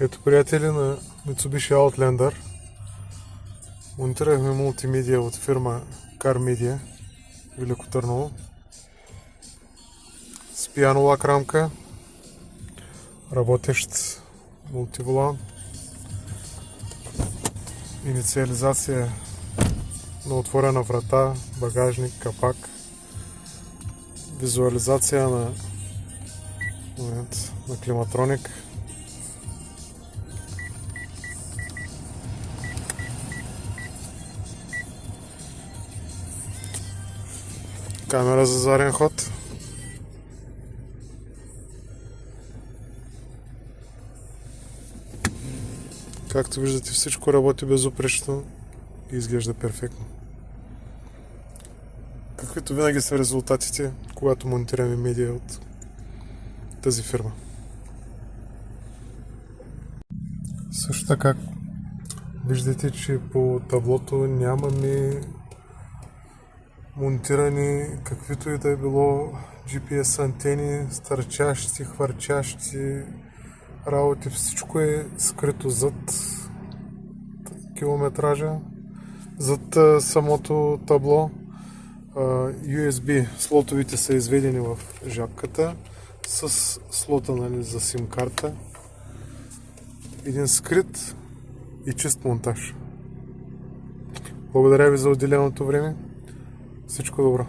Ето, приятели, на Mitsubishi Outlander монтирахме мултимедия от фирма Car Media, Велико Търново, с пианолак рамка, работещ мултиволан, инициализация на отворена врата, багажник, капак, визуализация на климатроник, камера за заден ход, както виждате, всичко работи безупречно и изглежда перфектно. Каквито винаги са резултатите, когато монтираме медия от тази фирма. Също така виждате, че по таблото нямаме монтирани каквито и да е било GPS антени, стърчащи, хвърчащи работи. Всичко е скрито зад километража, зад самото табло. USB слотовите са изведени в жабката с слота, за SIM карта. Един скрит и чист монтаж. Благодаря ви за отделеното време. Всичко добро!